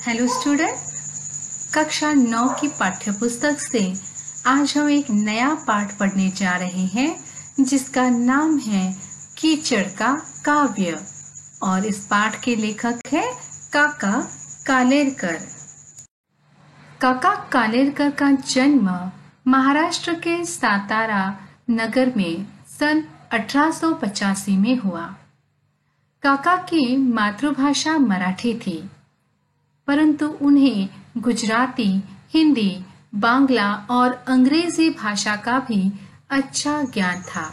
Hello student, कक्षा 9 की पाठ्यपुस्तक से आज हम एक नया पाठ पढ़ने जा रहे हैं जिसका नाम है कीचड़ का काव्य। और इस पाठ के लेखक है काका कालेलकर। काका कालेलकर का जन्म महाराष्ट्र के सातारा नगर में सन 1885 में हुआ। काका की मातृभाषा मराठी थी, परंतु उन्हें गुजराती, हिंदी, बांग्ला और अंग्रेजी भाषा का भी अच्छा ज्ञान था।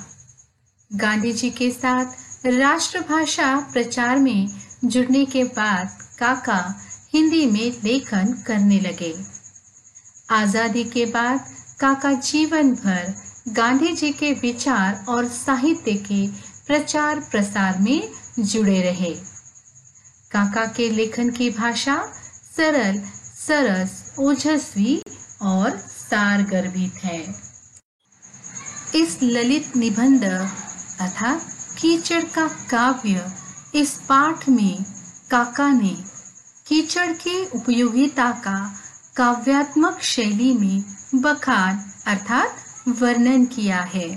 गांधी जी के साथ राष्ट्रभाषा प्रचार में जुड़ने के बाद काका हिंदी में लेखन करने लगे। आजादी के बाद काका जीवन भर गांधी जी के विचार और साहित्य के प्रचार प्रसार में जुड़े रहे। काका के लेखन की भाषा सरल, सरस, ओजस्वी और सारगर्भित है। इस ललित निबंध अर्थात कीचड़ का काव्य इस पाठ में काका ने कीचड़ की उपयोगिता का काव्यात्मक शैली में बखान अर्थात वर्णन किया है।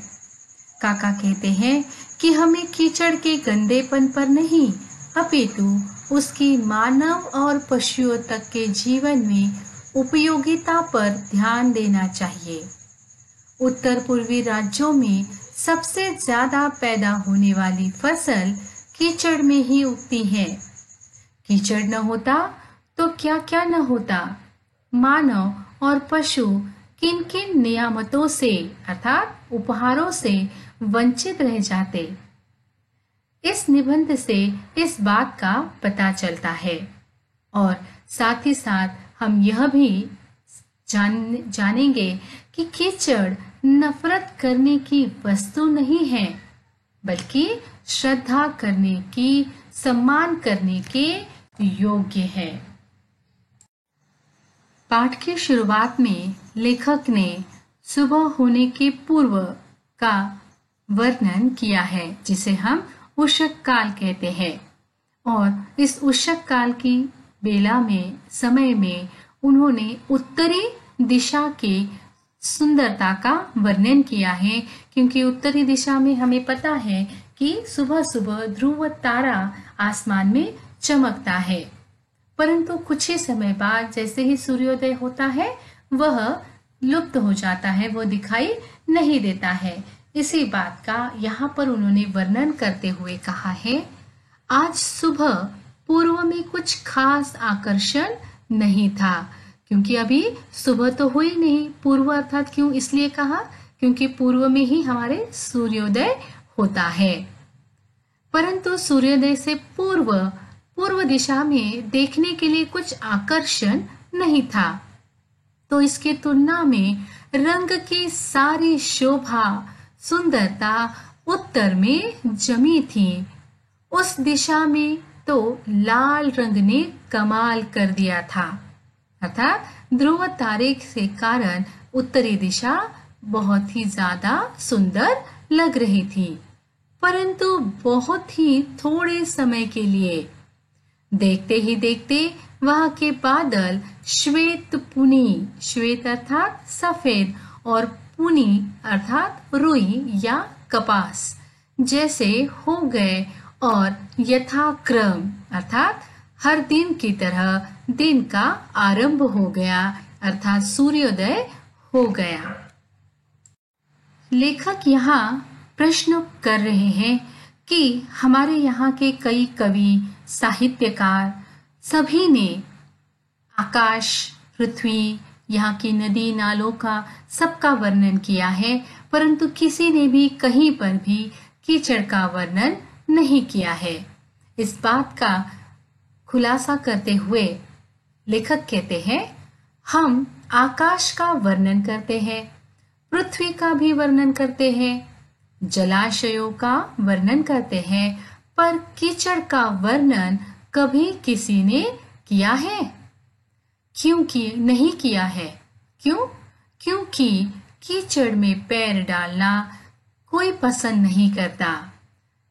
काका कहते हैं कि हमें कीचड़ के गंदेपन पर नहीं, अपितु उसकी मानव और पशुओं तक के जीवन में उपयोगिता पर ध्यान देना चाहिए। उत्तर पूर्वी राज्यों में सबसे ज्यादा पैदा होने वाली फसल कीचड़ में ही उगती है। कीचड़ न होता तो क्या क्या न होता। मानव और पशु किन किन नियामतों से अर्थात उपहारों से वंचित रह जाते। इस निबंध से इस बात का पता चलता है और साथ ही साथ हम यह भी जानेंगे कि कीचड़ नफरत करने की वस्तु नहीं है, बल्कि श्रद्धा करने की, सम्मान करने के योग्य है। पाठ की शुरुआत में लेखक ने सुबह होने के पूर्व का वर्णन किया है, जिसे हम उषक काल कहते हैं। और इस उषक काल की बेला में, समय में उन्होंने उत्तरी दिशा की सुंदरता का वर्णन किया है, क्योंकि उत्तरी दिशा में हमें पता है कि सुबह सुबह ध्रुव तारा आसमान में चमकता है, परंतु कुछ ही समय बाद जैसे ही सूर्योदय होता है वह लुप्त हो जाता है, वो दिखाई नहीं देता है। इसी बात का यहाँ पर उन्होंने वर्णन करते हुए कहा है, आज सुबह पूर्व में कुछ खास आकर्षण नहीं था, क्योंकि अभी सुबह तो हुई नहीं। पूर्व अर्थात क्यों इसलिए कहा, क्योंकि पूर्व में ही हमारे सूर्योदय होता है, परंतु सूर्योदय से पूर्व दिशा में देखने के लिए कुछ आकर्षण नहीं था। तो इसकी तुलना में रंग की सारी शोभा, सुंदरता उत्तर में जमी थी। उस दिशा में तो लाल रंग ने कमाल कर दिया था, अर्थात ध्रुव तारे के कारण उत्तरी दिशा बहुत ही ज्यादा सुंदर लग रही थी, परंतु बहुत ही थोड़े समय के लिए। देखते ही देखते वहां के बादल श्वेत पुनी, श्वेत अर्थात सफेद और पुनी अर्थात रुई या कपास जैसे हो गए और यथाक्रम अर्थात हर दिन की तरह दिन का आरंभ हो गया, अर्थात सूर्योदय हो गया। लेखक यहाँ प्रश्न कर रहे हैं कि हमारे यहाँ के कई कवि, साहित्यकार सभी ने आकाश, पृथ्वी, यहाँ की नदी नालों का सबका वर्णन किया है, परंतु किसी ने भी कहीं पर भी कीचड़ का वर्णन नहीं किया है। इस बात का खुलासा करते हुए लेखक कहते हैं, हम आकाश का वर्णन करते हैं, पृथ्वी का भी वर्णन करते हैं, जलाशयों का वर्णन करते हैं, पर कीचड़ का वर्णन कभी किसी ने किया है? क्योंकि नहीं किया है। क्यों? क्योंकि कीचड़ में पैर डालना कोई पसंद नहीं करता,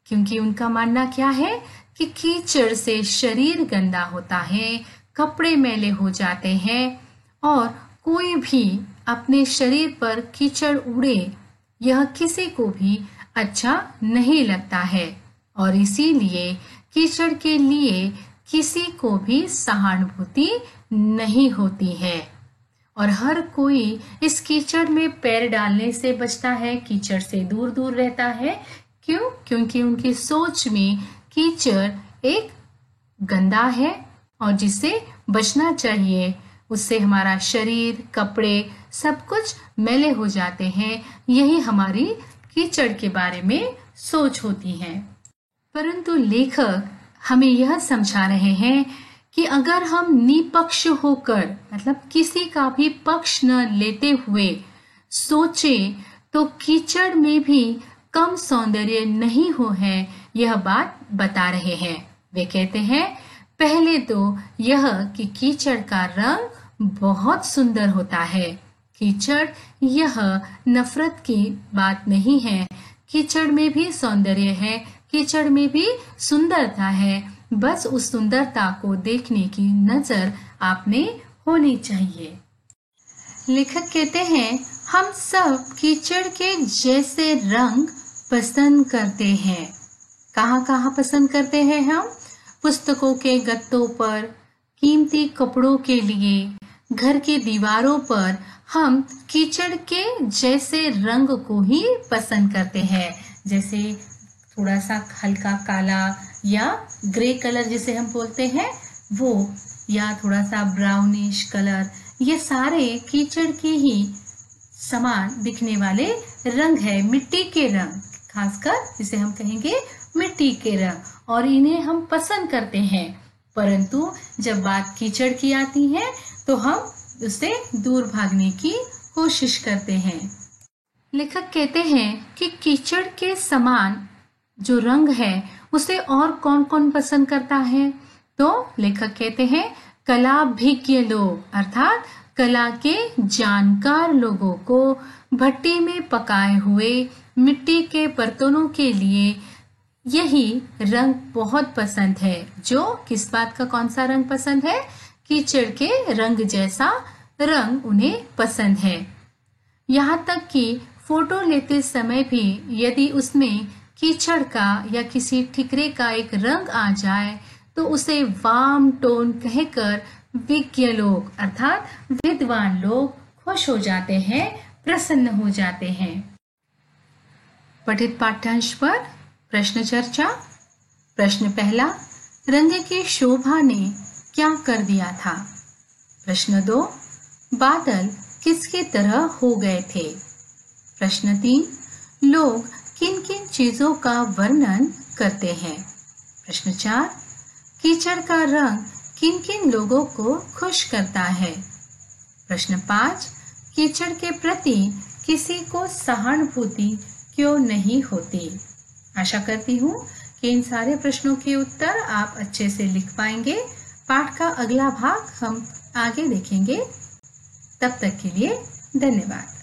क्योंकि उनका मानना क्या है कि कीचड़ से शरीर गंदा होता है, कपड़े मैले हो जाते हैं और कोई भी अपने शरीर पर कीचड़ उड़े, यह किसी को भी अच्छा नहीं लगता है और इसीलिए कीचड़ के लिए किसी को भी सहानुभूति नहीं होती है और हर कोई इस कीचड़ में पैर डालने से बचता है, कीचड़ से दूर दूर रहता है। क्यों? क्योंकि उनकी सोच में कीचड़ एक गंदा है और जिससे बचना चाहिए। उससे हमारा शरीर, कपड़े सब कुछ मैले हो जाते हैं। यही हमारी कीचड़ के बारे में सोच होती है। परंतु लेखक हमें यह समझा रहे हैं कि अगर हम निपक्ष होकर, मतलब किसी का भी पक्ष न लेते हुए सोचे तो कीचड़ में भी कम सौंदर्य नहीं हो है, यह बात बता रहे हैं। वे कहते हैं पहले तो यह कि कीचड़ का रंग बहुत सुंदर होता है। कीचड़ यह नफरत की बात नहीं है, कीचड़ में भी सौंदर्य है, कीचड़ में भी सुंदरता है। बस उस सुंदरता को देखने की नजर आपने होनी चाहिए। लेखक कहते हैं हम सब कीचड़ के जैसे रंग पसंद करते हैं। कहाँ कहाँ पसंद करते हैं हम? पुस्तकों के गत्तों पर, कीमती कपड़ों के लिए, घर की दीवारों पर हम कीचड़ के जैसे रंग को ही पसंद करते हैं। जैसे थोड़ा सा हल्का काला या ग्रे कलर जिसे हम बोलते हैं वो, या थोड़ा सा ब्राउनिश कलर, ये सारे कीचड़ के ही समान दिखने वाले रंग है। मिट्टी के रंग, खासकर जिसे हम कहेंगे मिट्टी के रंग, और इन्हें हम पसंद करते हैं। परंतु जब बात कीचड़ की आती है तो हम उससे दूर भागने की कोशिश करते हैं। लेखक कहते हैं कि कीचड़ के समान जो रंग है उसे और कौन कौन पसंद करता है? तो लेखक कहते हैं कलाभिज्ञ लोग, अर्थात कला के जानकार लोगों को भट्टी में पकाए हुए मिट्टी के बर्तनों के लिए यही रंग बहुत पसंद है। जो किस बात का कौन सा रंग पसंद है? कीचड़ के रंग जैसा रंग उन्हें पसंद है। यहाँ तक कि फोटो लेते समय भी यदि उसमें कीचड़ का या किसी ठिकरे का एक रंग आ जाए तो उसे वाम टोन कहकर विज्ञ लोग, अर्थात विद्वान लोग खुश हो जाते हैं, प्रसन्न हो जाते हैं। पठित पाठ्यांश पर प्रश्न चर्चा। प्रश्न पहला, रंग की शोभा ने क्या कर दिया था? प्रश्न 2, बादल किसकी तरह हो गए थे? प्रश्न 3, लोग किन किन चीजों का वर्णन करते हैं? प्रश्न 4, कीचड़ का रंग किन किन लोगों को खुश करता है? प्रश्न 5, कीचड़ के प्रति किसी को सहानुभूति क्यों नहीं होती? आशा करती हूँ कि इन सारे प्रश्नों के उत्तर आप अच्छे से लिख पाएंगे। पाठ का अगला भाग हम आगे देखेंगे। तब तक के लिए धन्यवाद।